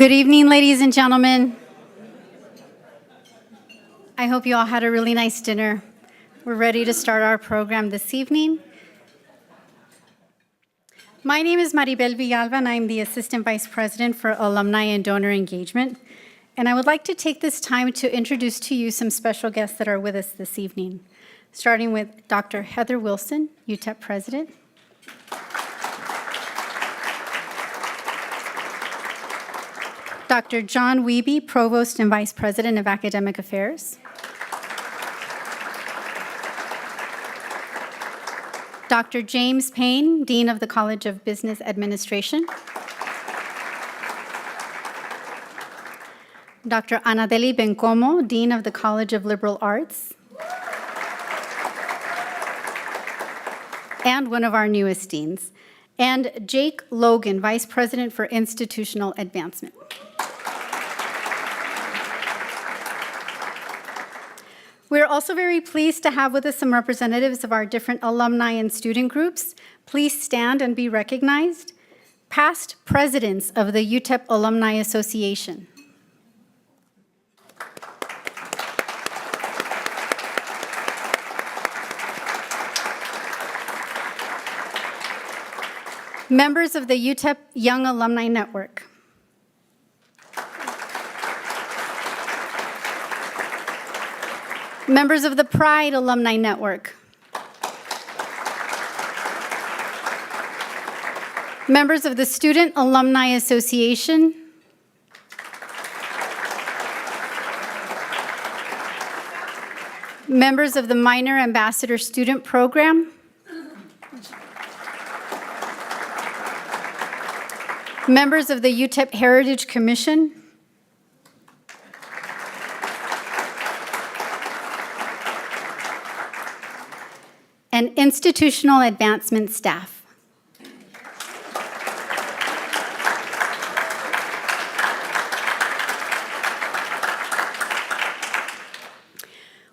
Good evening, ladies and gentlemen. I hope you all had a really nice dinner. We're ready to start our program this evening. My name is Maribel Villalba, and I'm the Assistant Vice President for Alumni and Donor Engagement. And I would like to take this time to introduce to you some special guests that are with us this evening, starting with Dr. Heather Wilson, UTEP President. Dr. John Wiebe, Provost and Vice President of Academic Affairs. Dr. James Payne, Dean of the College of Business Administration. Dr. Anadeli Bencomo, Dean of the College of Liberal Arts. And one of our newest deans. And Jake Logan, Vice President for Institutional Advancement. We're also very pleased to have with us some representatives of our different alumni and student groups. Please stand and be recognized. Past presidents of the UTEP Alumni Association. Members of the UTEP Young Alumni Network. Members of the Pride Alumni Network. Members of the Student Alumni Association. Members of the Minor Ambassador Student Program. Members of the UTEP Heritage Commission. And institutional advancement staff.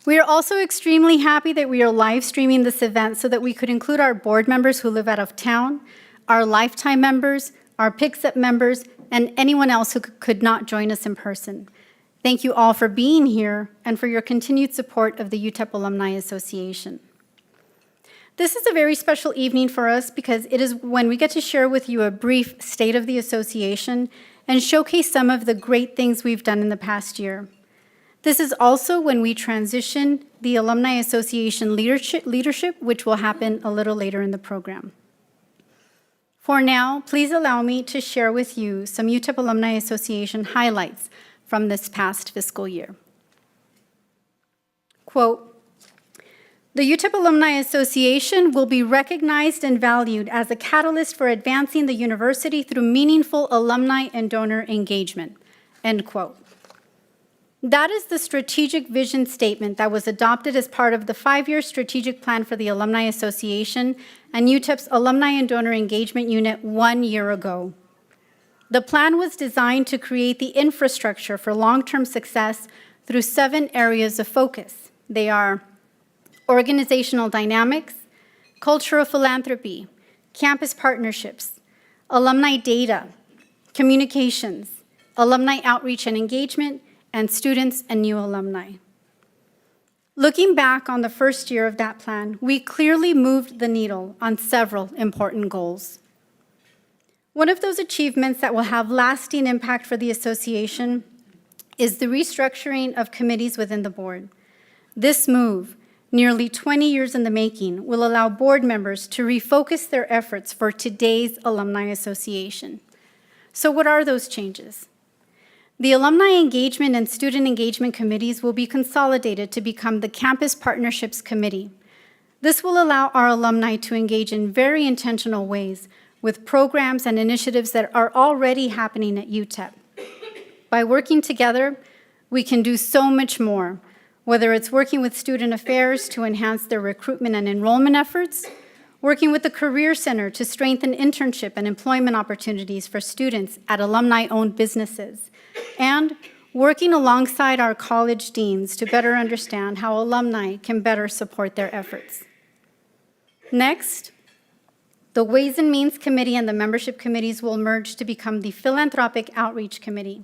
We are also extremely happy that we are live streaming this event so that we could include our board members who live out of town, our lifetime members, our PICSEP members, and anyone else who could not join us in person. Thank you all for being here and for your continued support of the UTEP Alumni Association. This is a very special evening for us because it is when we get to share with you a brief state of the association and showcase some of the great things we've done in the past year. This is also when we transition the Alumni Association leadership, which will happen a little later in the program. For now, please allow me to share with you some UTEP Alumni Association highlights from this past fiscal year. Quote, "The UTEP Alumni Association will be recognized and valued as a catalyst for advancing the university through meaningful alumni and donor engagement," end quote. That is the strategic vision statement that was adopted as part of the 5-year strategic plan for the Alumni Association and UTEP's Alumni and Donor Engagement Unit 1 year ago. The plan was designed to create the infrastructure for long-term success through 7 areas of focus. They are organizational dynamics, cultural philanthropy, campus partnerships, alumni data, communications, alumni outreach and engagement, and students and new alumni. Looking back on the first year of that plan, we clearly moved the needle on several important goals. One of those achievements that will have lasting impact for the association is the restructuring of committees within the board. This move, nearly 20 years in the making, will allow board members to refocus their efforts for today's Alumni Association. So what are those changes? The Alumni Engagement and Student Engagement Committees will be consolidated to become the Campus Partnerships Committee. This will allow our alumni to engage in very intentional ways with programs and initiatives that are already happening at UTEP. By working together, we can do so much more, whether it's working with student affairs to enhance their recruitment and enrollment efforts, working with the Career Center to strengthen internship and employment opportunities for students at alumni-owned businesses, and working alongside our college deans to better understand how alumni can better support their efforts. Next, the Ways and Means Committee and the membership committees will merge to become the Philanthropic Outreach Committee.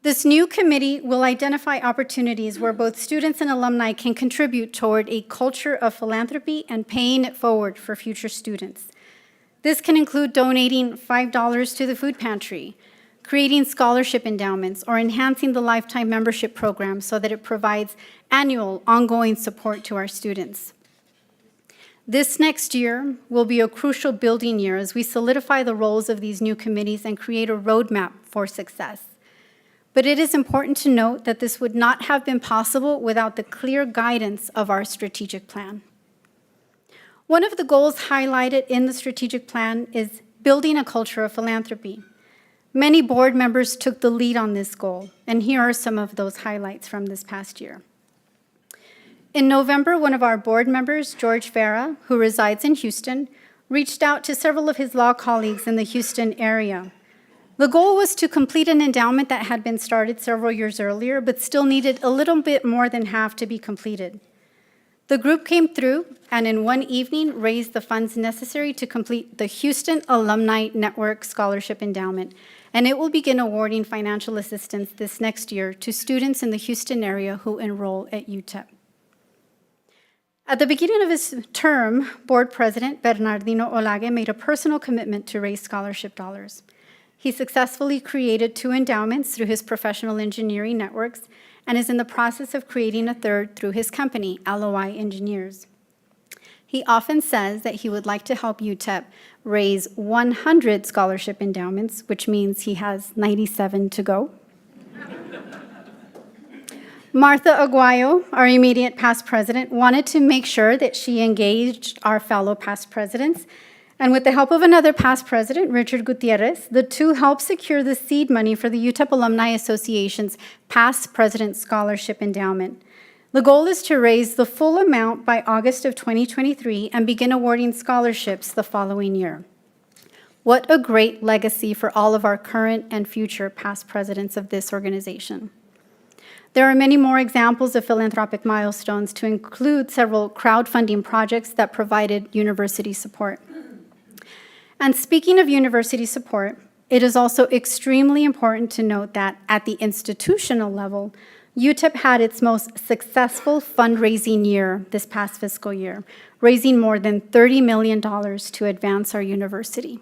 This new committee will identify opportunities where both students and alumni can contribute toward a culture of philanthropy and paying it forward for future students. This can include donating $5 to the food pantry, creating scholarship endowments, or enhancing the lifetime membership program so that it provides annual, ongoing support to our students. This next year will be a crucial building year as we solidify the roles of these new committees and create a roadmap for success. But it is important to note that this would not have been possible without the clear guidance of our strategic plan. One of the goals highlighted in the strategic plan is building a culture of philanthropy. Many board members took the lead on this goal, and here are some of those highlights from this past year. In November, one of our board members, George Vera, who resides in Houston, reached out to several of his law colleagues in the Houston area. The goal was to complete an endowment that had been started several years earlier, but still needed a little bit more than half to be completed. The group came through and in one evening raised the funds necessary to complete the Houston Alumni Network Scholarship Endowment, and it will begin awarding financial assistance this next year to students in the Houston area who enroll at UTEP. At the beginning of his term, Board President Bernardino Olage made a personal commitment to raise scholarship dollars. He successfully created 2 endowments through his professional engineering networks and is in the process of creating a third through his company, LOI Engineers. He often says that he would like to help UTEP raise 100 scholarship endowments, which means he has 97 to go. Martha Aguayo, our immediate past president, wanted to make sure that she engaged our fellow past presidents. And with the help of another past president, Richard Gutierrez, the two helped secure the seed money for the UTEP Alumni Association's Past President Scholarship Endowment. The goal is to raise the full amount by August of 2023 and begin awarding scholarships the following year. What a great legacy for all of our current and future past presidents of this organization. There are many more examples of philanthropic milestones, to include several crowdfunding projects that provided university support. And speaking of university support, it is also extremely important to note that at the institutional level, UTEP had its most successful fundraising year this past fiscal year, raising more than $30 million to advance our university.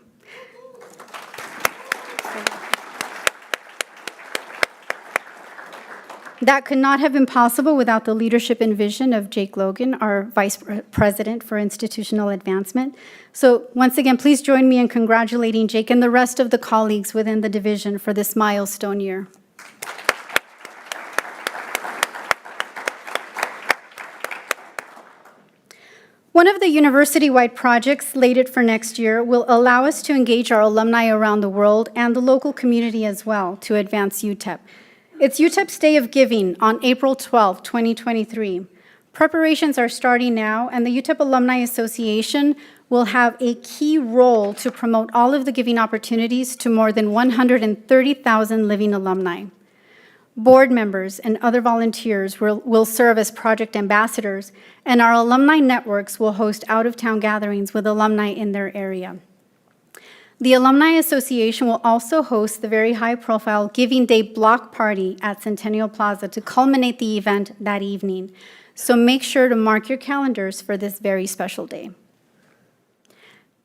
That could not have been possible without the leadership and vision of Jake Logan, our Vice President for Institutional Advancement. So once again, please join me in congratulating Jake and the rest of the colleagues within the division for this milestone year. One of the university-wide projects slated for next year will allow us to engage our alumni around the world and the local community as well to advance UTEP. It's UTEP's Day of Giving on April 12, 2023. Preparations are starting now, and the UTEP Alumni Association will have a key role to promote all of the giving opportunities to more than 130,000 living alumni. Board members and other volunteers will serve as project ambassadors, and our alumni networks will host out-of-town gatherings with alumni in their area. The Alumni Association will also host the very high-profile Giving Day block party at Centennial Plaza to culminate the event that evening. So make sure to mark your calendars for this very special day.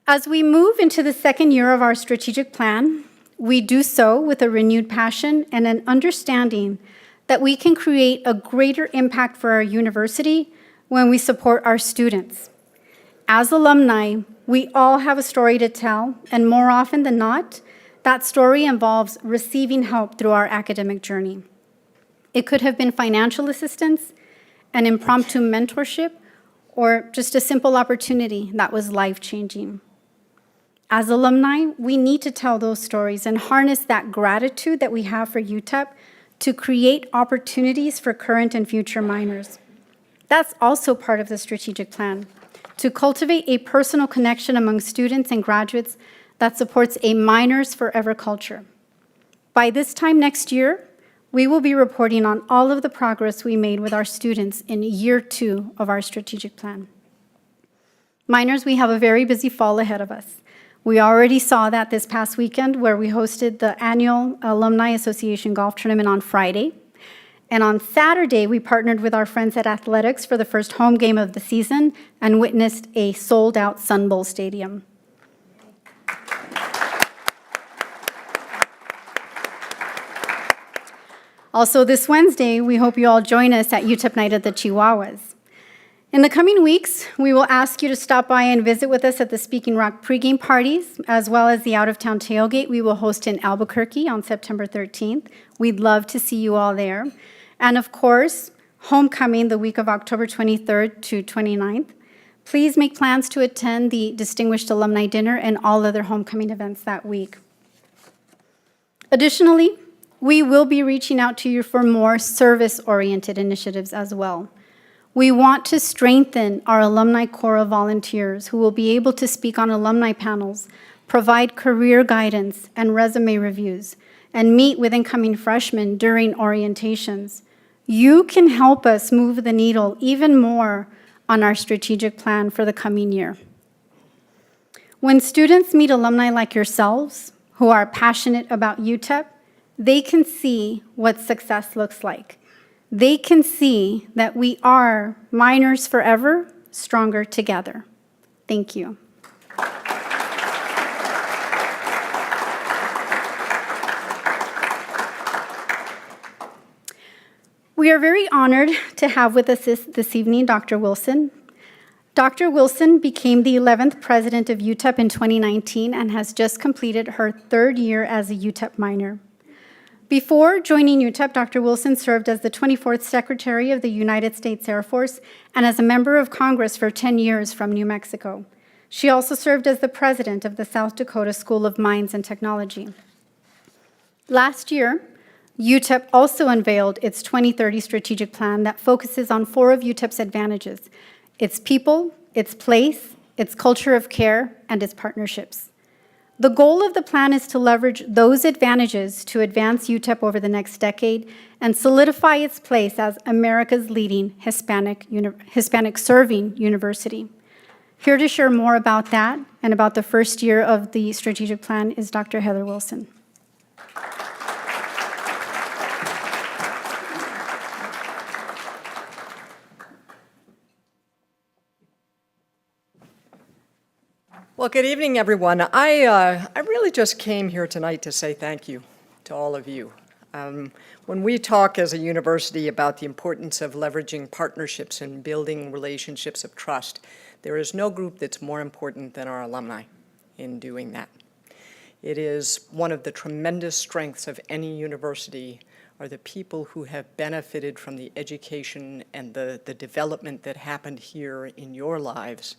As we move into the second year of our strategic plan, we do so with a renewed passion and an understanding that we can create a greater impact for our university when we support our students. As alumni, we all have a story to tell, and more often than not, that story involves receiving help through our academic journey. It could have been financial assistance, an impromptu mentorship, or just a simple opportunity that was life-changing. As alumni, we need to tell those stories and harness that gratitude that we have for UTEP to create opportunities for current and future minors. That's also part of the strategic plan, to cultivate a personal connection among students and graduates that supports a Minors Forever culture. By this time next year, we will be reporting on all of the progress we made with our students in year 2 of our strategic plan. Minors, we have a very busy fall ahead of us. We already saw that this past weekend where we hosted the annual Alumni Association Golf Tournament on Friday. And on Saturday, we partnered with our friends at Athletics for the first home game of the season and witnessed a sold-out Sun Bowl stadium. Also this Wednesday, we hope you all join us at UTEP Night at the Chihuahuas. In the coming weeks, we will ask you to stop by and visit with us at the Speaking Rock pregame parties, as well as the out-of-town tailgate we will host in Albuquerque on September 13th. We'd love to see you all there. And of course, homecoming the week of October 23rd to 29th. Please make plans to attend the Distinguished Alumni Dinner and all other homecoming events that week. Additionally, we will be reaching out to you for more service-oriented initiatives as well. We want to strengthen our alumni corps of volunteers who will be able to speak on alumni panels, provide career guidance and resume reviews, and meet with incoming freshmen during orientations, you can help us move the needle even more on our strategic plan for the coming year. When students meet alumni like yourselves who are passionate about UTEP, they can see what success looks like. They can see that we are miners forever, stronger together. Thank you. We are very honored to have with us this evening Dr. Wilson. Dr. Wilson became the 11th president of UTEP in 2019 and has just completed her 3rd year as a UTEP minor. Before joining UTEP, Dr. Wilson served as the 24th Secretary of the United States Air Force and as a member of Congress for 10 years from New Mexico. She also served as the president of the South Dakota School of Mines and Technology. Last year, UTEP also unveiled its 2030 strategic plan that focuses on 4 of UTEP's advantages: its people, its place, its culture of care, and its partnerships. The goal of the plan is to leverage those advantages to advance UTEP over the next decade and solidify its place as America's leading Hispanic-serving university. Here to share more about that and about the first year of the strategic plan is Dr. Heather Wilson. Well, good evening, everyone. I really just came here tonight to say thank you to all of you. When we talk as a university about the importance of leveraging partnerships and building relationships of trust, there is no group that's more important than our alumni in doing that. It is one of the tremendous strengths of any university are the people who have benefited from the education and the development that happened here in your lives,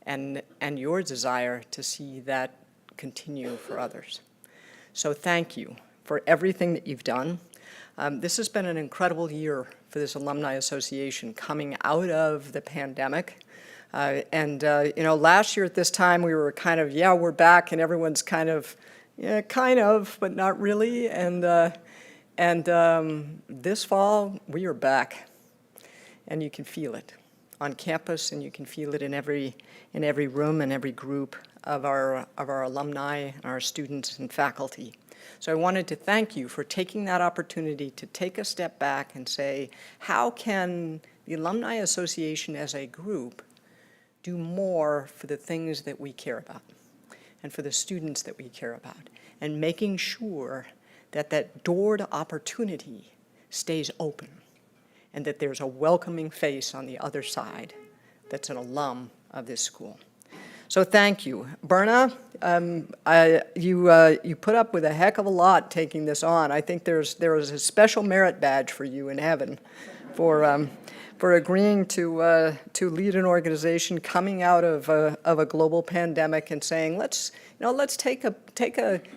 and your desire to see that continue for others. So thank you for everything that you've done. This has been an incredible year for this Alumni Association coming out of the pandemic. Last year at this time we were kind of, yeah, we're back, and everyone's kind of, yeah, kind of, but not really. And this fall we are back, and you can feel it on campus, and you can feel it in every room and every group of our alumni, and our students and faculty. So I wanted to thank you for taking that opportunity to take a step back and say, how can the Alumni Association as a group do more for the things that we care about and for the students that we care about, and making sure that that door to opportunity stays open, and that there's a welcoming face on the other side that's an alum of this school. So thank you. Berna, you put up with a heck of a lot taking this on. I think there was a special merit badge for you in heaven for agreeing to lead an organization coming out of a global pandemic and saying, let's take a,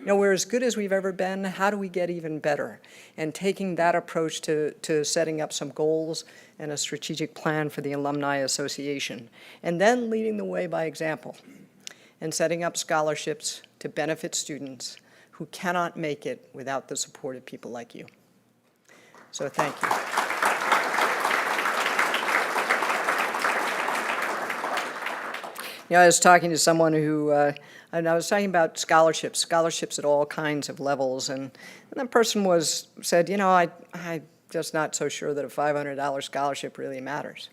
we're as good as we've ever been, how do we get even better? And taking that approach to setting up some goals and a strategic plan for the Alumni Association. And then leading the way by example and setting up scholarships to benefit students who cannot make it without the support of people like you. So thank you. I was talking to someone who, and I was talking about scholarships at all kinds of levels, and that person said, I'm just not so sure that a $500 scholarship really matters.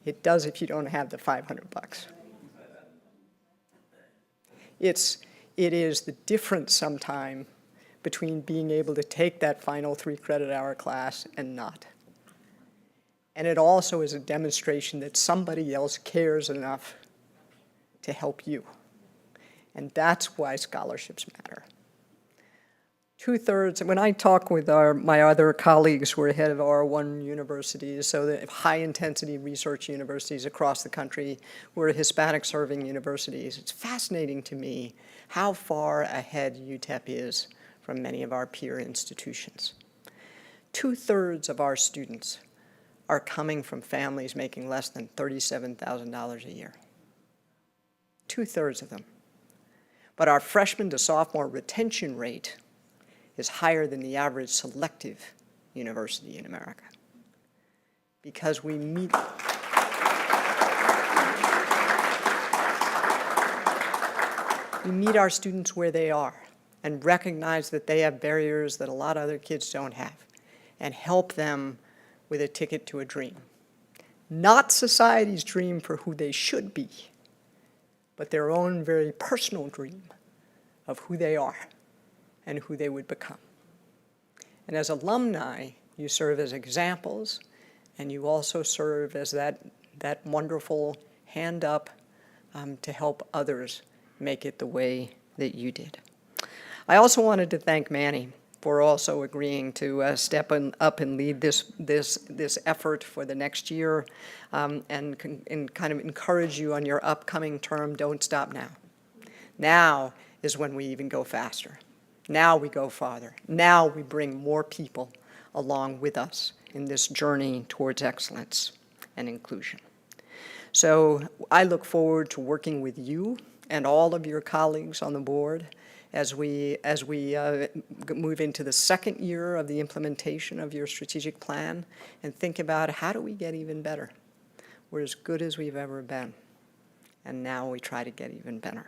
It does if you don't have the $500. It is the difference sometime between being able to take that final 3-credit-hour class and not. And it also is a demonstration that somebody else cares enough to help you. And that's why scholarships matter. 2/3, when I talk with my other colleagues who are head of R1 universities, so the high-intensity research universities across the country, who are Hispanic-serving universities, it's fascinating to me how far ahead UTEP is from many of our peer institutions. 2/3 of our students are coming from families making less than $37,000 a year. 2/3 of them. But our freshman to sophomore retention rate is higher than the average selective university in America. Because we meet our students where they are and recognize that they have barriers that a lot of other kids don't have, and help them with a ticket to a dream. Not society's dream for who they should be, but their own very personal dream of who they are and who they would become. And as alumni, you serve as examples, and you also serve as that wonderful hand up to help others make it the way that you did. I also wanted to thank Manny for also agreeing to step up and lead this effort for the next year, and kind of encourage you on your upcoming term. Don't stop now. Now is when we even go faster. Now we go farther. Now we bring more people along with us in this journey towards excellence and inclusion. So I look forward to working with you and all of your colleagues on the board as we move into the second year of the implementation of your strategic plan, and think about how do we get even better. We're as good as we've ever been, and now we try to get even better.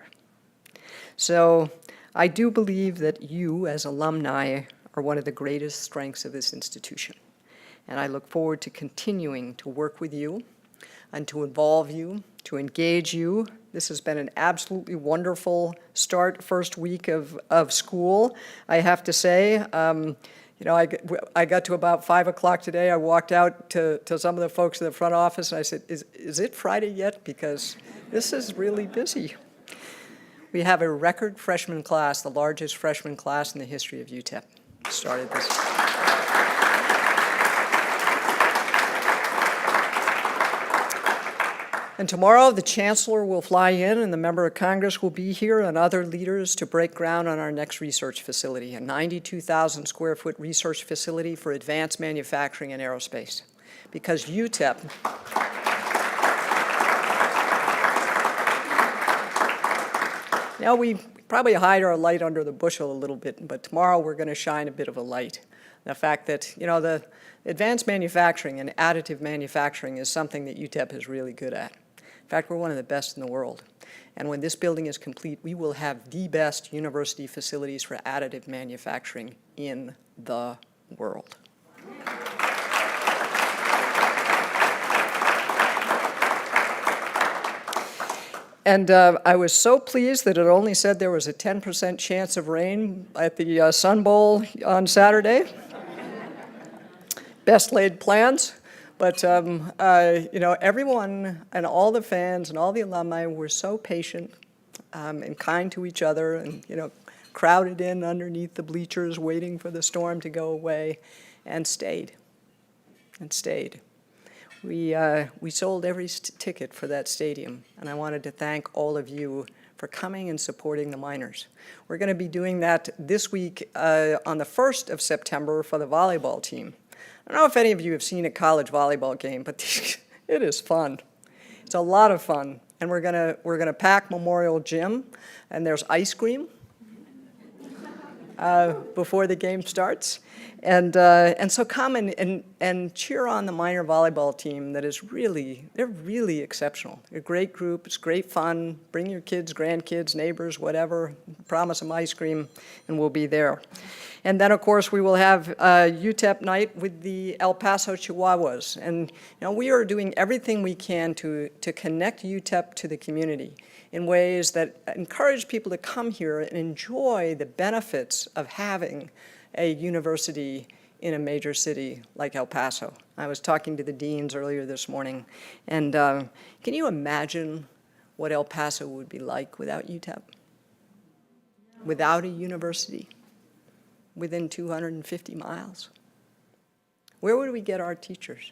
So I do believe that you, as alumni, are one of the greatest strengths of this institution, and I look forward to continuing to work with you and to involve you, to engage you. This has been an absolutely wonderful first week of school, I have to say. I got to about 5 o'clock today. I walked out to some of the folks in the front office, and I said, is it Friday yet? Because this is really busy. We have a record freshman class, the largest freshman class in the history of UTEP. Started this. And tomorrow, the Chancellor will fly in, and the Member of Congress will be here, and other leaders to break ground on our next research facility, a 92,000 square foot research facility for advanced manufacturing and aerospace. Because UTEP, now we probably hide our light under the bushel a little bit, but tomorrow we're going to shine a bit of a light. The fact that, the advanced manufacturing and additive manufacturing is something that UTEP is really good at. In fact, we're one of the best in the world. And when this building is complete, we will have the best university facilities for additive manufacturing in the world. And I was so pleased that it only said there was a 10% chance of rain at the Sun Bowl on Saturday. Best laid plans. But, everyone and all the fans and all the alumni were so patient and kind to each other, and, crowded in underneath the bleachers waiting for the storm to go away, and stayed. We sold every ticket for that stadium, and I wanted to thank all of you for coming and supporting the Miners. We're going to be doing that this week on the 1st of September for the volleyball team. I don't know if any of you have seen a college volleyball game, but it is fun. It's a lot of fun, and we're gonna pack Memorial Gym, and there's ice cream before the game starts, and so come and cheer on the Miner volleyball team. They're really exceptional. They're a great group. It's great fun. Bring your kids, grandkids, neighbors, whatever. Promise them ice cream, and we'll be there. And then, of course, we will have UTEP night with the El Paso Chihuahuas. And we are doing everything we can to connect UTEP to the community in ways that encourage people to come here and enjoy the benefits of having a university in a major city like El Paso. I was talking to the deans earlier this morning, and can you imagine what El Paso would be like without UTEP? Without a university? Within 250 miles? Where would we get our teachers?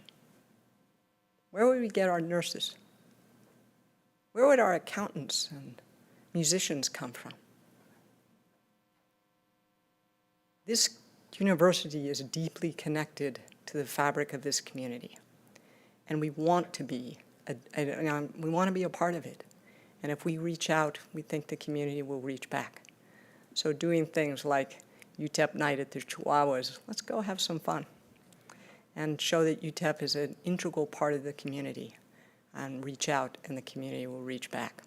Where would we get our nurses? Where would our accountants and musicians come from? This university is deeply connected to the fabric of this community, and we want to be a part of it. And if we reach out, we think the community will reach back. So doing things like UTEP night at the Chihuahuas, let's go have some fun and show that UTEP is an integral part of the community, and reach out and the community will reach back.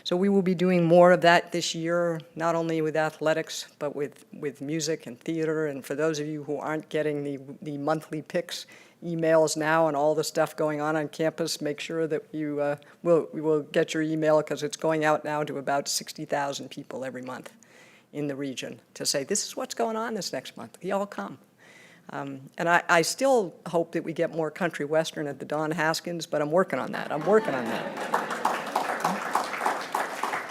So we will be doing more of that this year, not only with athletics, but with music and theater. And for those of you who aren't getting the monthly pics, emails now and all the stuff going on campus, make sure that you will get your email, because it's going out now to about 60,000 people every month in the region to say, this is what's going on this next month. You all come. And I still hope that we get more country western at the Don Haskins, but I'm working on that.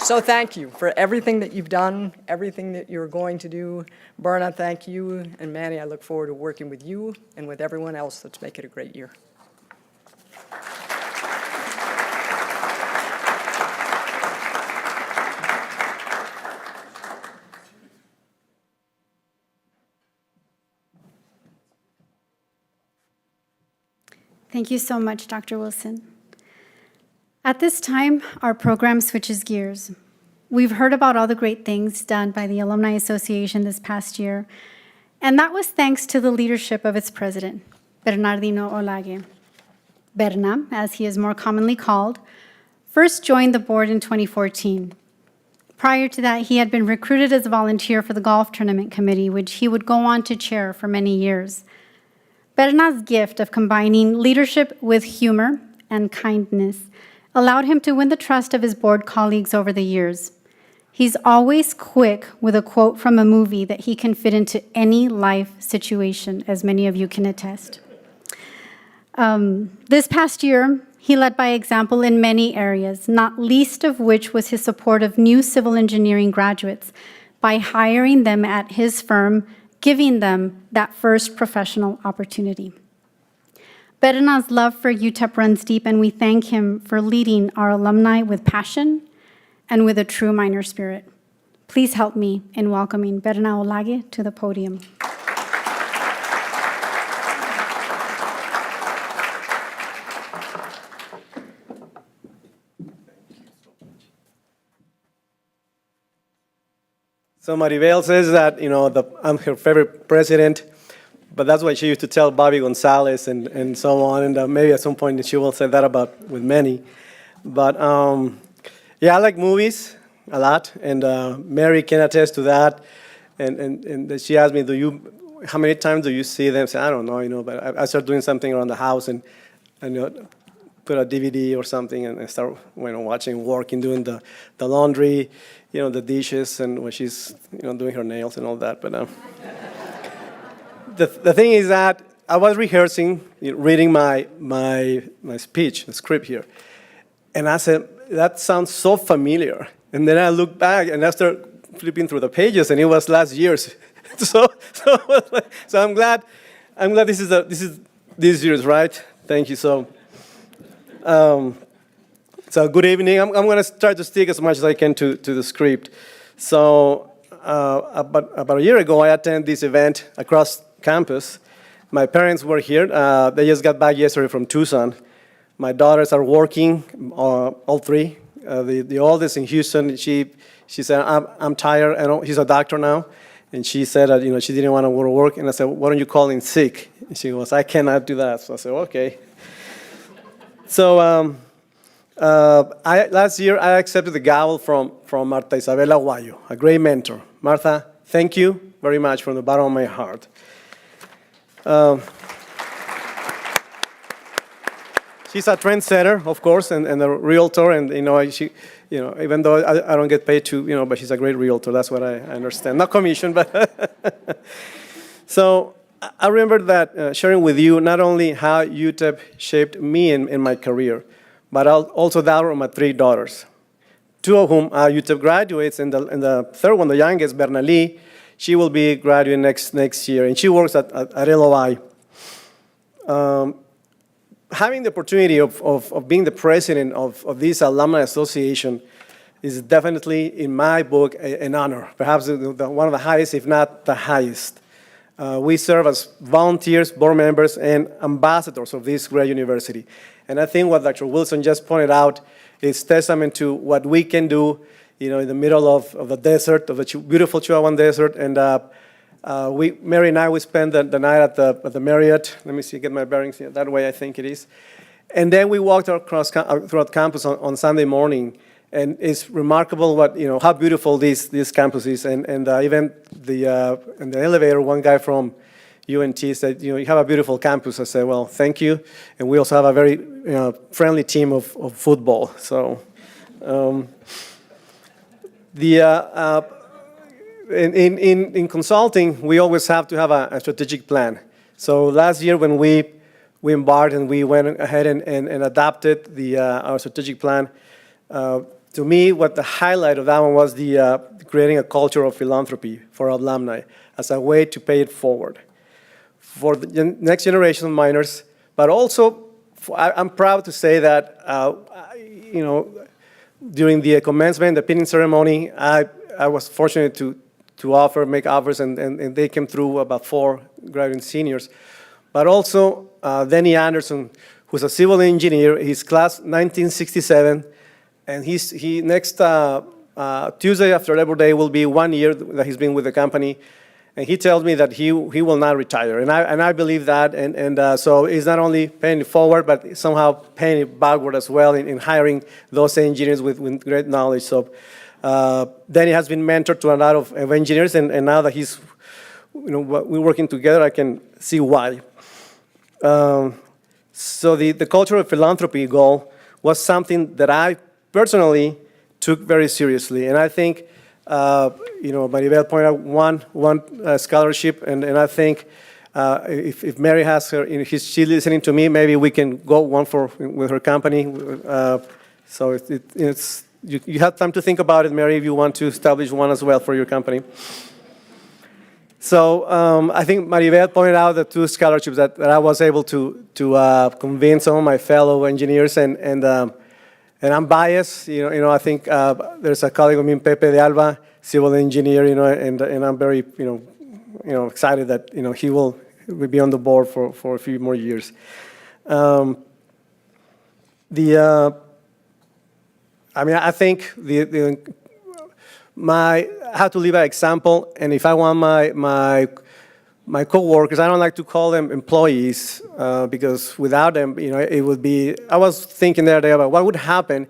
So thank you for everything that you've done, everything that you're going to do. Berna, thank you. And Manny, I look forward to working with you and with everyone else. Let's make it a great year. Thank you so much, Dr. Wilson. At this time, our program switches gears. We've heard about all the great things done by the Alumni Association this past year, and that was thanks to the leadership of its president, Bernardino Olage. Berna, as he is more commonly called, first joined the board in 2014. Prior to that, he had been recruited as a volunteer for the golf tournament committee, which he would go on to chair for many years. Berna's gift of combining leadership with humor and kindness allowed him to win the trust of his board colleagues over the years. He's always quick with a quote from a movie that he can fit into any life situation, as many of you can attest. This past year, he led by example in many areas, not least of which was his support of new civil engineering graduates by hiring them at his firm, giving them that first professional opportunity. Berna's love for UTEP runs deep, and we thank him for leading our alumni with passion and with a true minor spirit. Please help me in welcoming Berna Olage to the podium. So Maribel says that, I'm her favorite president, but that's what she used to tell Bobby Gonzalez and so on, and maybe at some point she will say that about with many. But yeah, I like movies a lot, and Mary can attest to that. And she asked me, how many times do you see them? I said, I don't know, but I start doing something around the house and put a DVD or something and start watching, working, doing the laundry, the dishes, and when she's doing her nails and all that. But the thing is that I was rehearsing, reading my speech, the script here, and I said, that sounds so familiar. And then I looked back and I started flipping through the pages, and it was last year's. so I'm glad this is this year's, right? Thank you. So good evening. I'm going to try to stick as much as I can to the script. So about a year ago, I attended this event across campus. My parents were here. They just got back yesterday from Tucson. My daughters are working, all three. The oldest in Houston, she said, I'm tired. She's a doctor now. And she said that, she didn't want to go to work. And I said, why don't you call in sick? And she goes, I cannot do that. So I said, okay. So last year, I accepted the Gavel from Marta Isabel Aguayo, a great mentor. Martha, thank you very much from the bottom of my heart. She's a trendsetter, of course, and a realtor, and she, even though I don't get paid to, but she's a great realtor. That's what I understand. Not commission, but so I remember that sharing with you not only how UTEP shaped me in my career, but also that of my three daughters, two of whom are UTEP graduates, and the third one, the youngest, Bernali, she will be graduating next year, and she works at LOI. Having the opportunity of being the president of this alumni association is definitely, in my book, an honor, perhaps one of the highest, if not the highest. We serve as volunteers, board members, and ambassadors of this great university. And I think what Dr. Wilson just pointed out is testament to what we can do, in the middle of the desert, of the beautiful Chihuahuan desert. And Mary and I, we spent the night at the Marriott. Let me see, get my bearings here. That way, I think it is. And then we walked throughout campus on Sunday morning, and it's remarkable how beautiful this campus is. And even in the elevator, one guy from UNT said, you have a beautiful campus. I said, well, thank you. And we also have a very friendly team of football. So in consulting, we always have to have a strategic plan. So last year when we embarked and we went ahead and adopted our strategic plan, to me, what the highlight of that one was creating a culture of philanthropy for alumni as a way to pay it forward for the next generation of miners. But also, I'm proud to say that, during the commencement, the pinning ceremony, I was fortunate to make offers, and they came through, about 4 graduating seniors. But also, Denny Anderson, who's a civil engineer, he's class 1967, and he next Tuesday after Labor Day will be 1 year that he's been with the company, and he tells me that he will not retire, and I believe that, and so he's not only paying it forward, but somehow paying it backward as well in hiring those engineers with great knowledge. So Danny has been mentored to a lot of engineers, and now that we're working together, I can see why. So the culture of philanthropy goal was something that I personally took very seriously, and I think Maribel pointed out one scholarship, and I think if Mary has her, if she's listening to me, maybe we can go one with her company. So it's you have time to think about it, Mary, if you want to establish one as well for your company. So I think Maribel pointed out the 2 scholarships that I was able to convince some of my fellow engineers, and I'm biased. I think there's a colleague of mine, Pepe de Alba, civil engineer, and I'm very excited that he will be on the board for a few more years. I think I have to leave an example, and if I want my coworkers, I don't like to call them employees because without them, it would be. I was thinking the other day about what would happen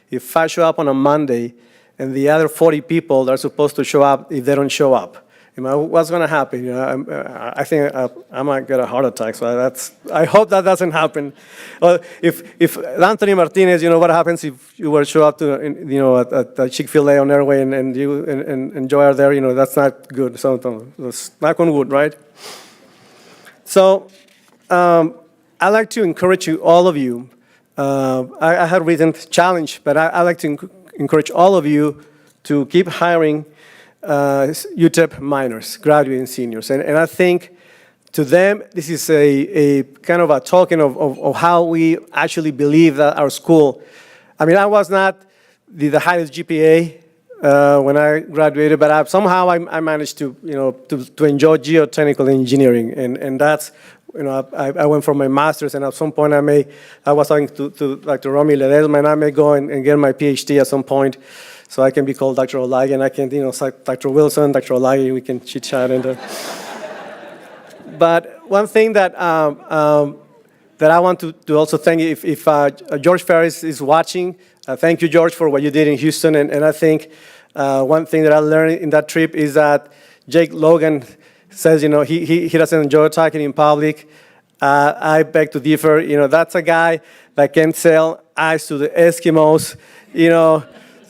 if I show up on a Monday and the other 40 people that are supposed to show up, if they don't show up. What's going to happen? I think I might get a heart attack. So I hope that doesn't happen. If Anthony Martinez, what happens if you were to show up to at Chick-fil-A on Airway and you and Joy are there? That's not good. So it's knock on wood, right? So I like to encourage all of you. I have written challenge, but I like to encourage all of you to keep hiring UTEP minors, graduating seniors. And I think to them, this is a kind of a token of how we actually believe that our school, I was not the highest GPA when I graduated, but somehow I managed to enjoy geotechnical engineering. And that's, I went for my master's, and at some point I was talking to Dr. Romy Ledesma, and I may go and get my PhD at some point. So I can be called Dr. Olagi, and I can, Dr. Wilson, Dr. Olagi, we can chit-chat. But one thing that I want to also thank, if George Ferris is watching, thank you, George, for what you did in Houston. And I think one thing that I learned in that trip is that Jake Logan says, he doesn't enjoy talking in public. I beg to differ. That's a guy that can sell ice to the Eskimos,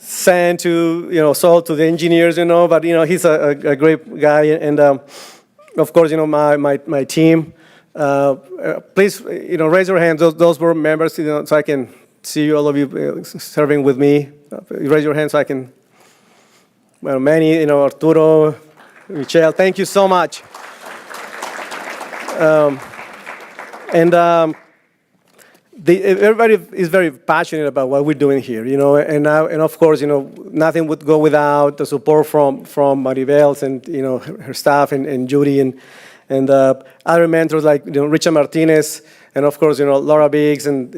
sand to, salt to the engineers, but, he's a great guy. And, of course, my team, please, raise your hands, those board members, so I can see all of you serving with me. Raise your hands so I can, Manny, Arturo, Michelle, thank you so much. Everybody is very passionate about what we're doing here, and of course, nothing would go without the support from Maribel and, her staff and Judy and other mentors like Richard Martinez, and of course Laura Biggs, and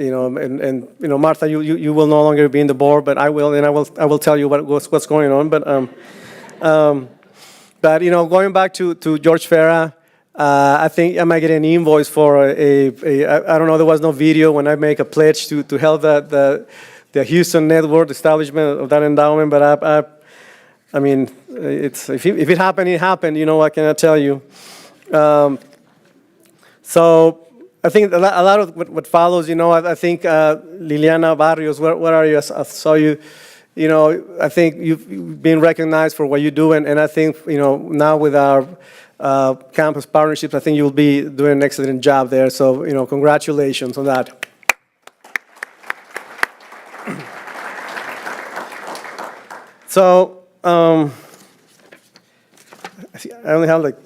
Martha. You will no longer be in the board, but I will, and I will tell you what's going on. But going back to George Farah, I think I might get an invoice for I don't know, there was no video when I make a pledge to help the Houston network establishment of that endowment, but I mean, if it happened, it happened. What can I tell you? So I think a lot of what follows, I think Liliana Barrios, where are you? I saw you. I think you've been recognized for what you do, and I think now with our campus partnerships, I think you'll be doing an excellent job there. So congratulations on that. So I only have like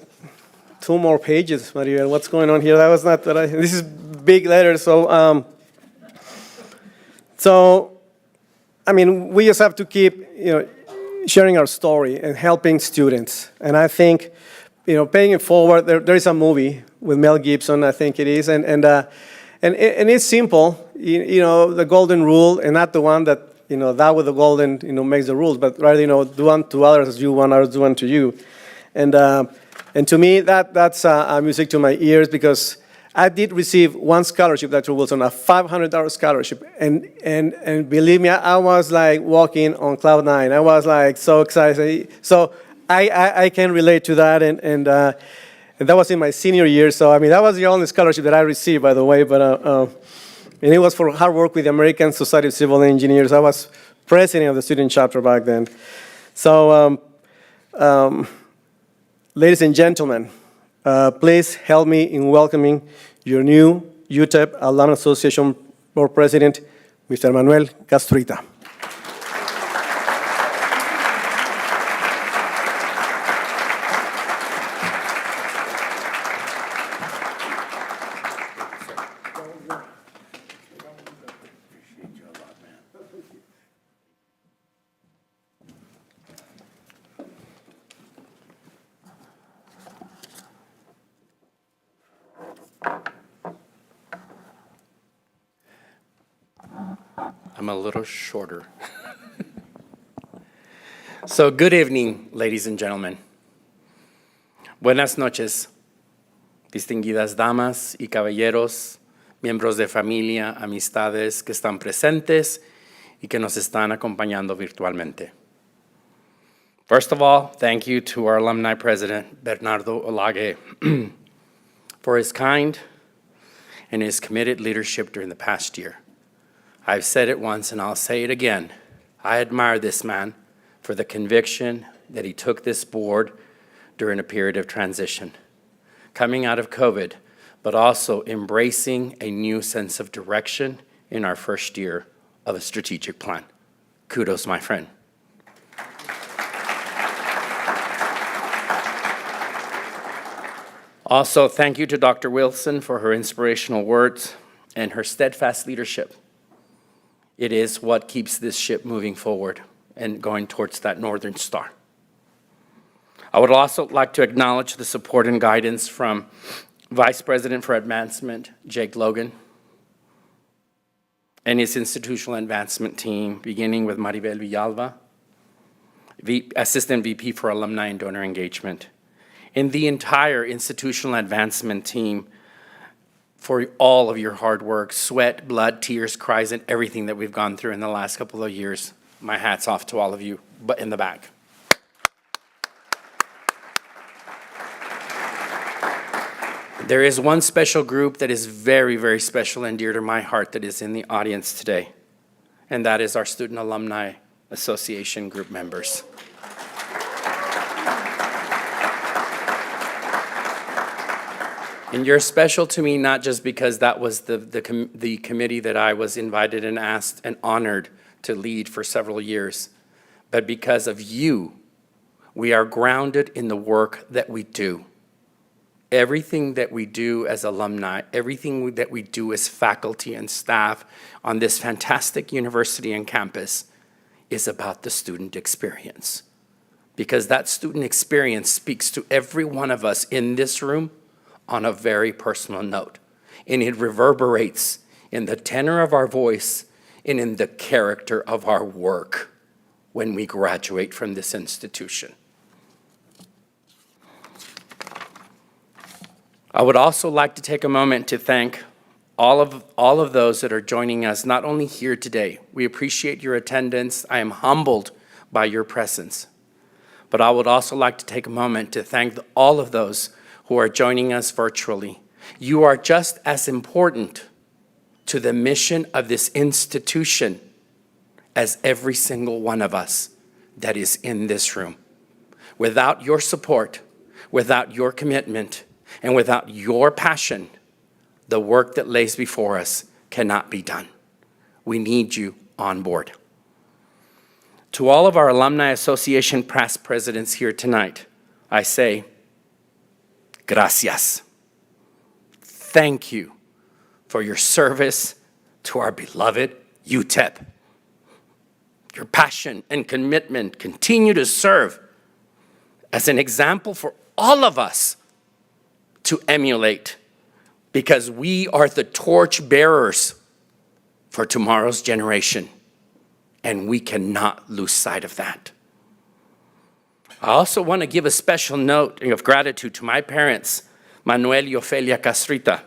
2 more pages, Maria. What's going on here? That was not that this is big letters. So I mean, we just have to keep sharing our story and helping students. And I think paying it forward. There is a movie with Mel Gibson, I think it is, and it's simple. The golden rule, and not the one that that with the golden makes the rules, but rather do unto others as you want others to do unto you. And to me that's music to my ears, because I did receive one scholarship, Dr. Wilson, a $500 scholarship, and believe me, I was like walking on cloud 9. I was like so excited. So I can relate to that, and that was in my senior year. So I mean, that was the only scholarship that I received, by the way. But and it was for hard work with the American Society of Civil Engineers. I was president of the student chapter back then. So, ladies and gentlemen, please help me in welcoming your new UTEP Alumni Association Board President, Mr. Manuel Castrita. I'm a little shorter. So good evening, ladies and gentlemen. Buenas noches, distinguidas damas y caballeros, miembros de familia, amistades que están presentes y que nos están acompañando virtualmente. First of all, thank you to our alumni president, Bernardo Olage, for his kind and his committed leadership during the past year. I've said it once and I'll say it again. I admire this man for the conviction that he took this board during a period of transition, coming out of COVID, but also embracing a new sense of direction in our first year of a strategic plan. Kudos, my friend. Also, thank you to Dr. Wilson for her inspirational words and her steadfast leadership. It is what keeps this ship moving forward and going towards that Northern Star. I would also like to acknowledge the support and guidance from Vice President for Advancement, Jake Logan, and his institutional advancement team, beginning with Maribel Villalba, Assistant VP for Alumni and Donor Engagement, and the entire institutional advancement team for all of your hard work, sweat, blood, tears, cries, and everything that we've gone through in the last couple of years. My hat's off to all of you, but in the back. There is one special group that is very, very special and dear to my heart that is in the audience today, and that is our Student Alumni Association group members. And you're special to me not just because that was the committee that I was invited and asked and honored to lead for several years, but because of you, we are grounded in the work that we do. Everything that we do as alumni, everything that we do as faculty and staff on this fantastic university and campus is about the student experience. Because that student experience speaks to every one of us in this room on a very personal note, and it reverberates in the tenor of our voice and in the character of our work when we graduate from this institution. I would also like to take a moment to thank all of those that are joining us, not only here today. We appreciate your attendance. I am humbled by your presence. But I would also like to take a moment to thank all of those who are joining us virtually. You are just as important to the mission of this institution as every single one of us that is in this room. Without your support, without your commitment, and without your passion, the work that lays before us cannot be done. We need you on board. To all of our Alumni Association past presidents here tonight, I say, gracias. Thank you for your service to our beloved UTEP. Your passion and commitment continue to serve as an example for all of us to emulate, because we are the torch bearers for tomorrow's generation, and we cannot lose sight of that. I also want to give a special note of gratitude to my parents, Manuel y Ofelia Castrita,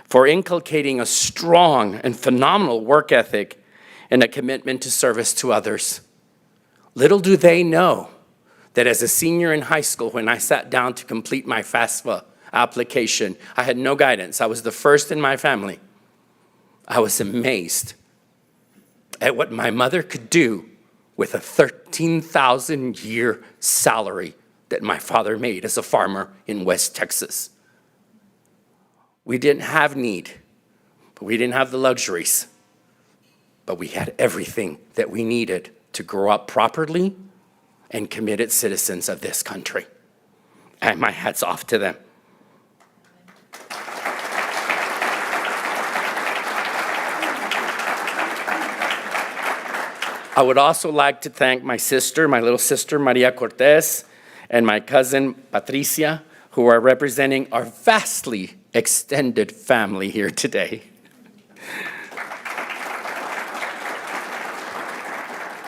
for inculcating a strong and phenomenal work ethic and a commitment to service to others. Little do they know that as a senior in high school, when I sat down to complete my FAFSA application, I had no guidance. I was the first in my family. I was amazed at what my mother could do with a 13,000-year salary that my father made as a farmer in West Texas. We didn't have need, but we didn't have the luxuries, but we had everything that we needed to grow up properly and committed citizens of this country. And my hat's off to them. I would also like to thank my sister, my little sister, Maria Cortez, and my cousin, Patricia, who are representing our vastly extended family here today.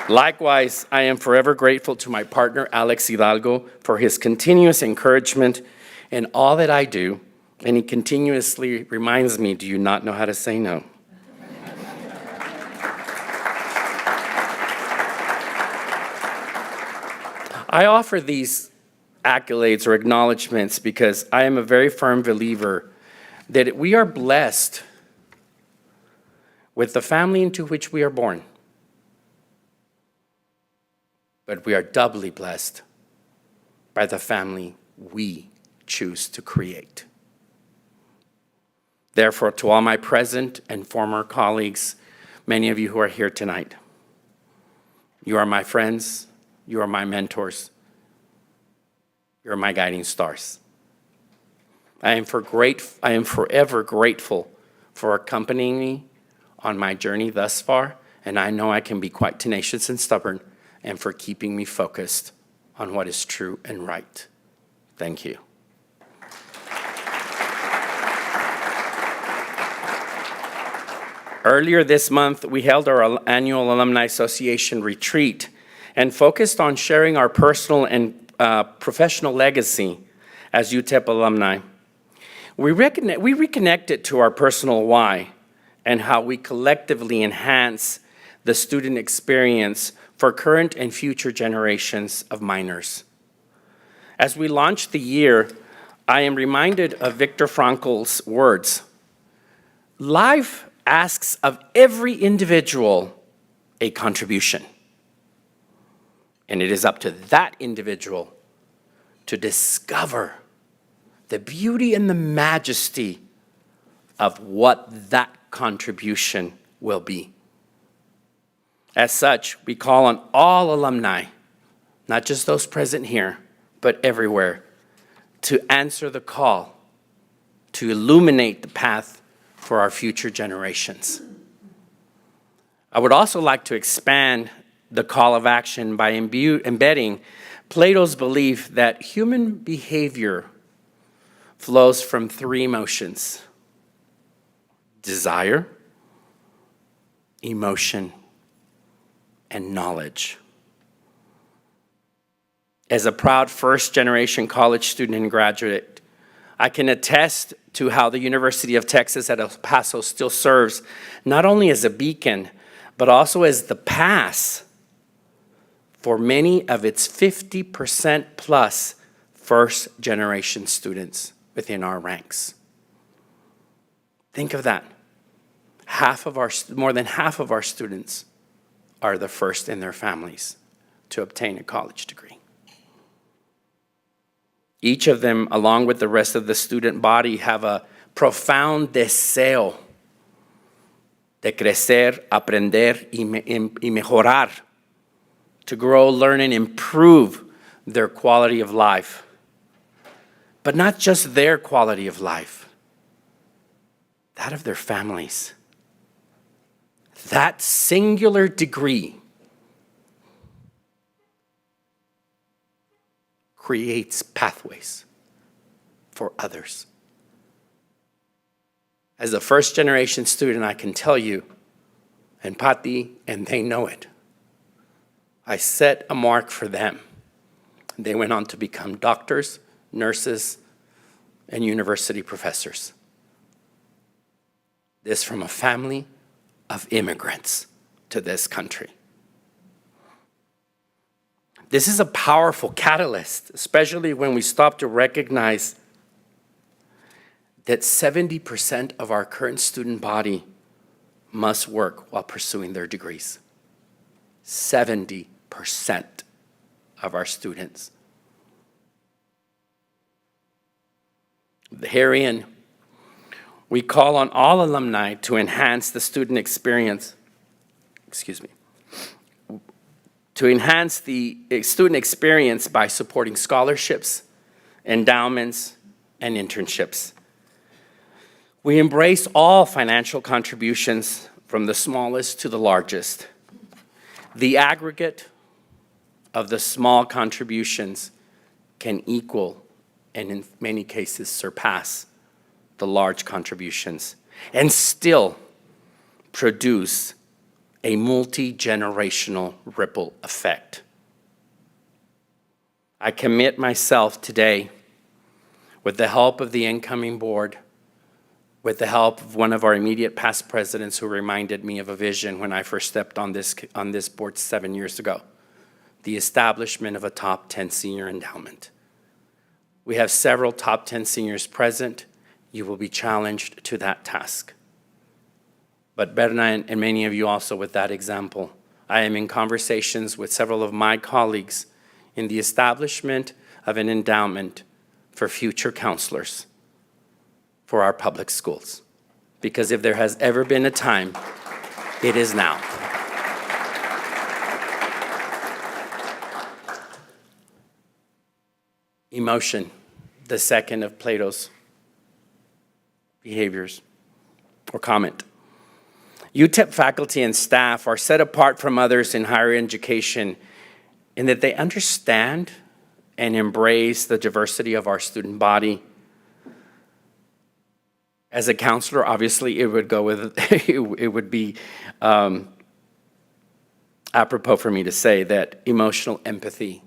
Likewise, I am forever grateful to my partner, Alex Hidalgo, for his continuous encouragement in all that I do, and he continuously reminds me, do you not know how to say no? I offer these accolades or acknowledgments because I am a very firm believer that we are blessed with the family into which we are born. But we are doubly blessed by the family we choose to create. Therefore, to all my present and former colleagues, many of you who are here tonight, you are my friends, you are my mentors, you are my guiding stars. I am forever grateful for accompanying me on my journey thus far, and I know I can be quite tenacious and stubborn, and for keeping me focused on what is true and right. Thank you. Earlier this month, we held our annual Alumni Association retreat and focused on sharing our personal and professional legacy as UTEP alumni. We reconnected to our personal why and how we collectively enhance the student experience for current and future generations of minors. As we launch the year, I am reminded of Viktor Frankl's words. Life asks of every individual a contribution. And it is up to that individual to discover the beauty and the majesty of what that contribution will be. As such, we call on all alumni, not just those present here, but everywhere, to answer the call, to illuminate the path for our future generations. I would also like to expand the call of action by embedding Plato's belief that human behavior flows from three emotions: desire, emotion, and knowledge. As a proud first-generation college student and graduate, I can attest to how the University of Texas at El Paso still serves not only as a beacon, but also as the pass for many of its 50% plus first-generation students within our ranks. Think of that. More than half of our students are the first in their families to obtain a college degree. Each of them, along with the rest of the student body, have a profound deseo de crecer, aprender y mejorar, to grow, learn, and improve their quality of life. But not just their quality of life, that of their families. That singular degree creates pathways for others. As a first-generation student, I can tell you, and Pati, and they know it, I set a mark for them. They went on to become doctors, nurses, and university professors. This from a family of immigrants to this country. This is a powerful catalyst, especially when we stop to recognize that 70% of our current student body must work while pursuing their degrees. 70% of our students. Herein, we call on all alumni to enhance the student experience, to enhance the student experience by supporting scholarships, endowments, and internships. We embrace all financial contributions from the smallest to the largest. The aggregate of the small contributions can equal, and in many cases surpass, the large contributions, and still produce a multi-generational ripple effect. I commit myself today, with the help of the incoming board, with the help of one of our immediate past presidents who reminded me of a vision when I first stepped on this board 7 years ago, the establishment of a top 10 senior endowment. We have several top 10 seniors present. You will be challenged to that task. But Berna and many of you also with that example, I am in conversations with several of my colleagues in the establishment of an endowment for future counselors for our public schools. Because if there has ever been a time, it is now. Emotion, the second of Plato's behaviors or comment. UTEP faculty and staff are set apart from others in higher education in that they understand and embrace the diversity of our student body. As a counselor, obviously, it would go with it would be apropos for me to say that emotional empathy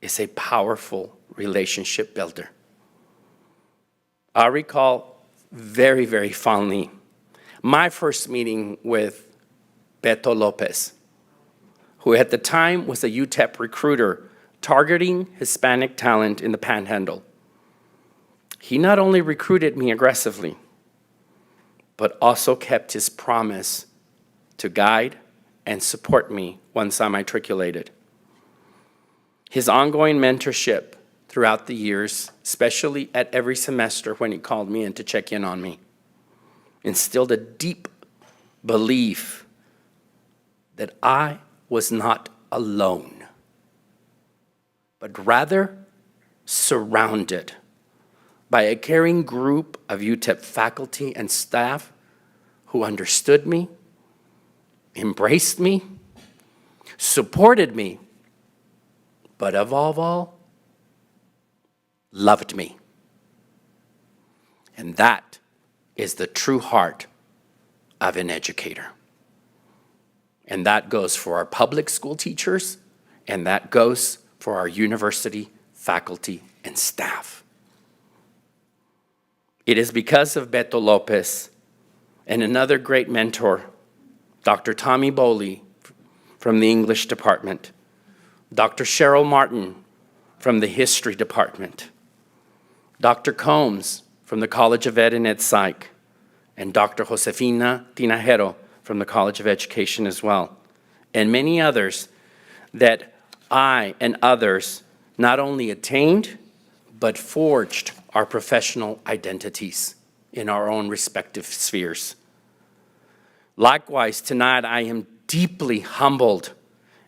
is a powerful relationship builder. I recall very, very fondly my first meeting with Beto Lopez, who at the time was a UTEP recruiter targeting Hispanic talent in the Panhandle. He not only recruited me aggressively, but also kept his promise to guide and support me once I matriculated. His ongoing mentorship throughout the years, especially at every semester when he called me in to check in on me, instilled a deep belief that I was not alone, but rather surrounded by a caring group of UTEP faculty and staff who understood me, embraced me, supported me, but above all, loved me. And that is the true heart of an educator. And that goes for our public school teachers, and that goes for our university faculty and staff. It is because of Beto Lopez and another great mentor, Dr. Tommy Bowley from the English department, Dr. Cheryl Martin from the history department, Dr. Combs from the College of Ed and Ed Psych, and Dr. Josefina Tinajero from the College of Education as well, and many others that I and others not only attained, but forged our professional identities in our own respective spheres. Likewise, tonight I am deeply humbled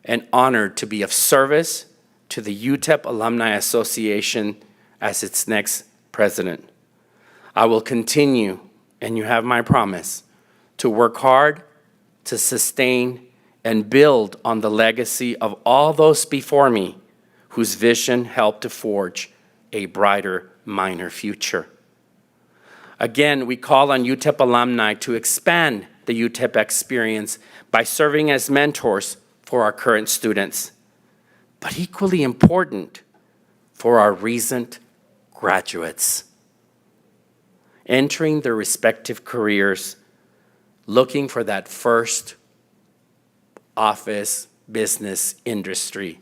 and honored to be of service to the UTEP Alumni Association as its next president. I will continue, and you have my promise, to work hard to sustain and build on the legacy of all those before me whose vision helped to forge a brighter minor future. Again, we call on UTEP alumni to expand the UTEP experience by serving as mentors for our current students, but equally important, for our recent graduates entering their respective careers, looking for that first office, business, industry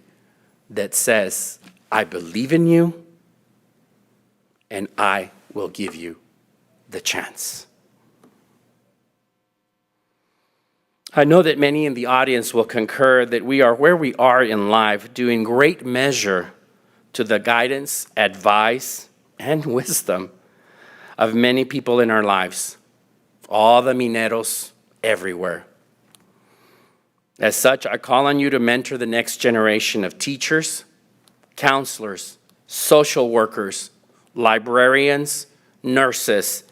that says, I believe in you and I will give you the chance. I know that many in the audience will concur that we are where we are in life due in great measure to the guidance, advice, and wisdom of many people in our lives, all the mineros everywhere. As such, I call on you to mentor the next generation of teachers, counselors, social workers, librarians, nurses,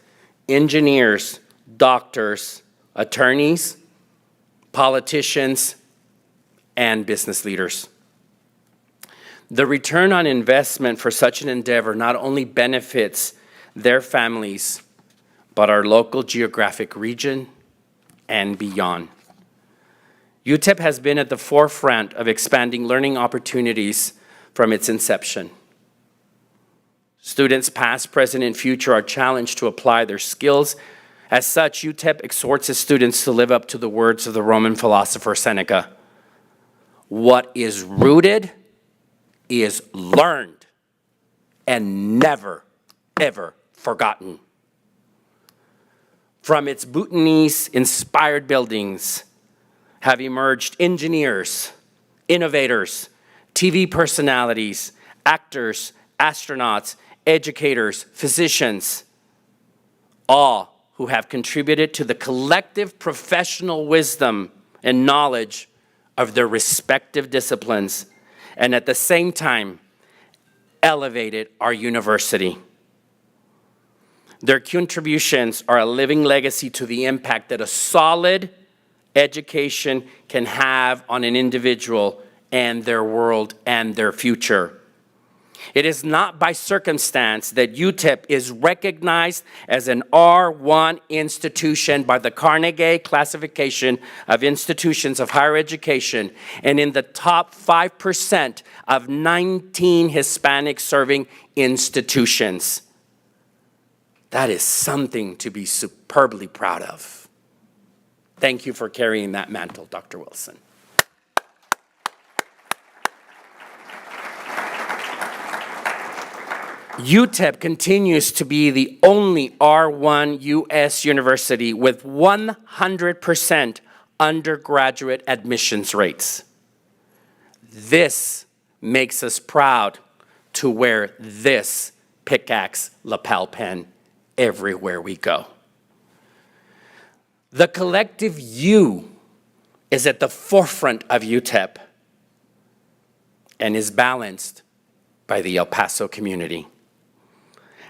engineers, doctors, attorneys, politicians, and business leaders. The return on investment for such an endeavor not only benefits their families, but our local geographic region and beyond. UTEP has been at the forefront of expanding learning opportunities from its inception. Students past, present, and future are challenged to apply their skills. As such, UTEP exhorts its students to live up to the words of the Roman philosopher Seneca. What is rooted is learned and never, ever forgotten. From its Bhutanese-inspired buildings have emerged engineers, innovators, TV personalities, actors, astronauts, educators, physicians, all who have contributed to the collective professional wisdom and knowledge of their respective disciplines, and at the same time, elevated our university. Their contributions are a living legacy to the impact that a solid education can have on an individual and their world and their future. It is not by circumstance that UTEP is recognized as an R1 institution by the Carnegie Classification of Institutions of Higher Education and in the top 5% of 19 Hispanic-serving institutions. That is something to be superbly proud of. Thank you for carrying that mantle, Dr. Wilson. UTEP continues to be the only R1 U.S. university with 100% undergraduate admissions rates. This makes us proud to wear this pickaxe lapel pin everywhere we go. The collective you is at the forefront of UTEP and is balanced by the El Paso community.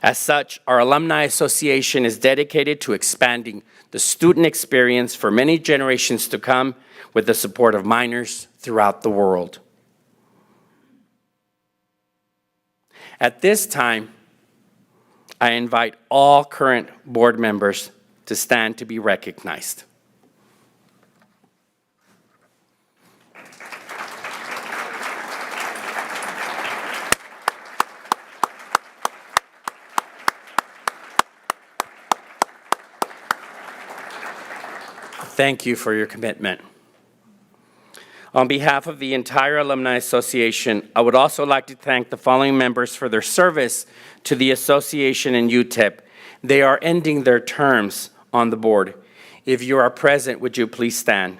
As such, our Alumni Association is dedicated to expanding the student experience for many generations to come with the support of minors throughout the world. At this time, I invite all current board members to stand to be recognized. Thank you for your commitment. On behalf of the entire Alumni Association, I would also like to thank the following members for their service to the association and UTEP. They are ending their terms on the board. If you are present, would you please stand?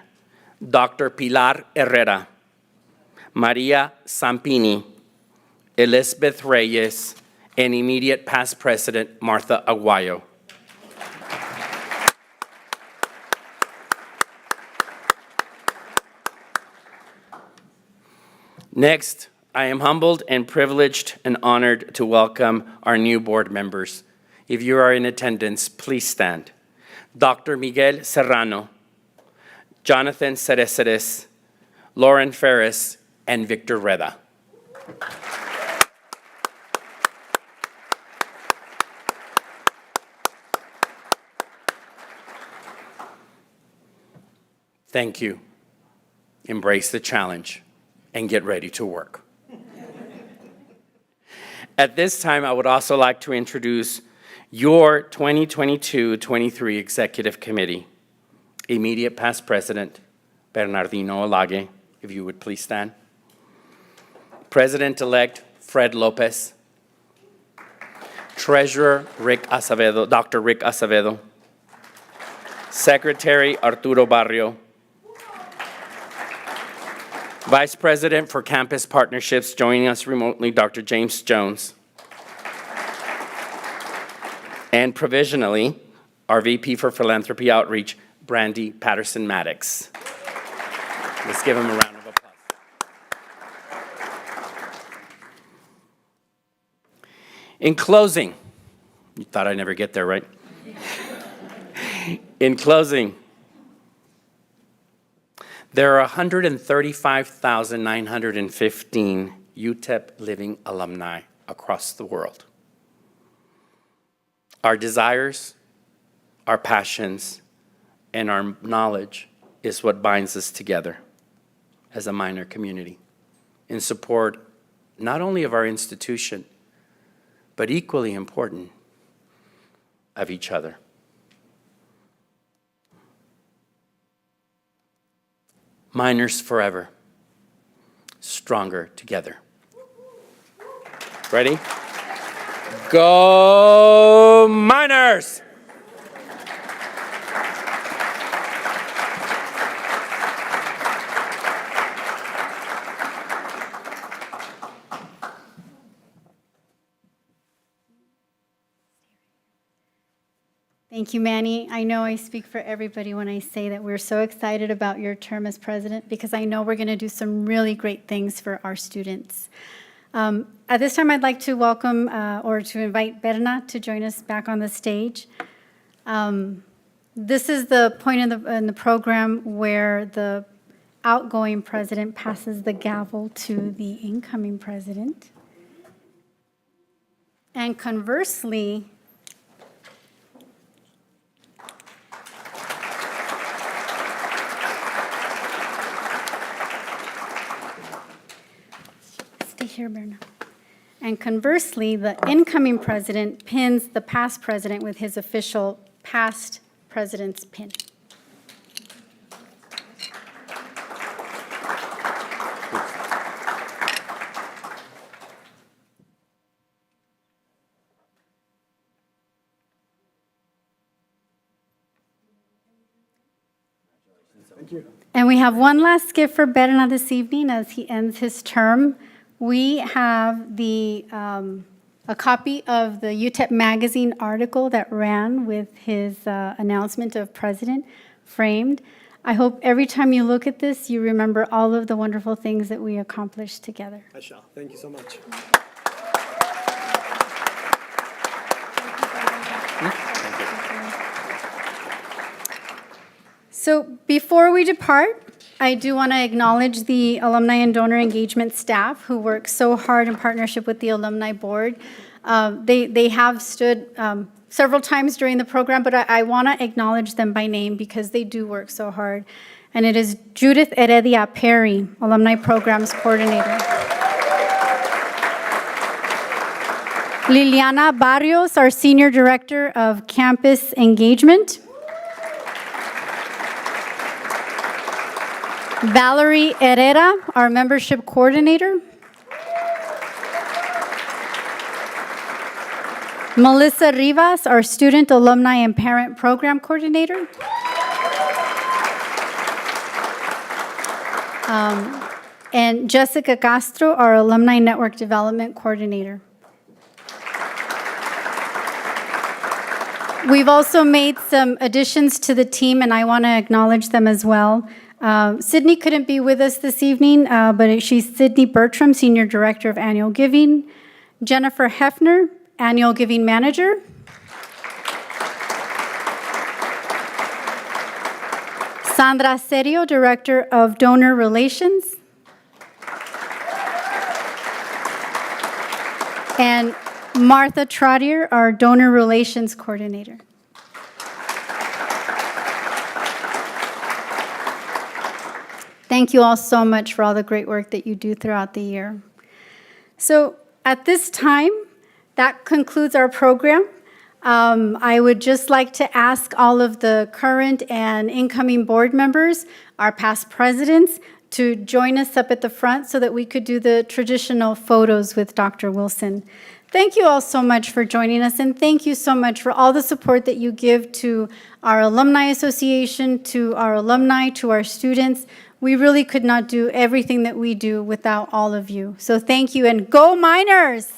Dr. Pilar Herrera, Maria Zampini, Elizabeth Reyes, and immediate past president Martha Aguayo. Next, I am humbled and privileged and honored to welcome our new board members. If you are in attendance, please stand. Dr. Miguel Serrano, Jonathan Cereces, Lauren Ferris, and Victor Reda. Thank you. Embrace the challenge and get ready to work. At this time, I would also like to introduce your 2022-23 Executive Committee. Immediate past president, Bernardino Olage, if you would please stand. President-elect Fred Lopez. Treasurer Dr. Rick Acevedo. Secretary Arturo Barrio. Vice President for Campus Partnerships, joining us remotely, Dr. James Jones. And provisionally, our VP for Philanthropy Outreach, Brandy Patterson-Maddox. Let's give him a round of applause. In closing, you thought I'd never get there, right? In closing, there are 135,915 UTEP living alumni across the world. Our desires, our passions, and our knowledge is what binds us together as a minor community in support not only of our institution, but equally important, of each other. Miners forever, stronger together. Ready? Go Miners! Thank you, Manny. I know I speak for everybody when I say that we're so excited about your term as president because I know we're going to do some really great things for our students. At this time, I'd like to welcome or to invite Berna to join us back on the stage. This is the point in the program where the outgoing president passes the gavel to the incoming president. And conversely, stay here, Berna. And conversely, the incoming president pins the past president with his official past president's pin. Thank you. And we have one last gift for Berna this evening as he ends his term. We have a copy of the UTEP magazine article that ran with his announcement of president framed. I hope every time you look at this, you remember all of the wonderful things that we accomplished together. I shall. Thank you so much. So before we depart, I do want to acknowledge the alumni and donor engagement staff who work so hard in partnership with the alumni board. They have stood several times during the program, but I want to acknowledge them by name because they do work so hard. And it is Judith Heredia Perry, Alumni Programs Coordinator. Liliana Barrios, our Senior Director of Campus Engagement. Valerie Herrera, our Membership Coordinator. Melissa Rivas, our Student, Alumni, and Parent Program Coordinator. And Jessica Castro, our Alumni Network Development Coordinator. We've also made some additions to the team, and I want to acknowledge them as well. Sydney couldn't be with us this evening, but she's Sydney Bertram, Senior Director of Annual Giving. Jennifer Hefner, Annual Giving Manager. Sandra Serio, Director of Donor Relations. And Martha Trottier, our Donor Relations Coordinator. Thank you all so much for all the great work that you do throughout the year. So at this time, that concludes our program. I would just like to ask all of the current and incoming board members, our past presidents, to join us up at the front so that we could do the traditional photos with Dr. Wilson. Thank you all so much for joining us, and thank you so much for all the support that you give to our Alumni Association, to our alumni, to our students. We really could not do everything that we do without all of you. So thank you, and go Miners!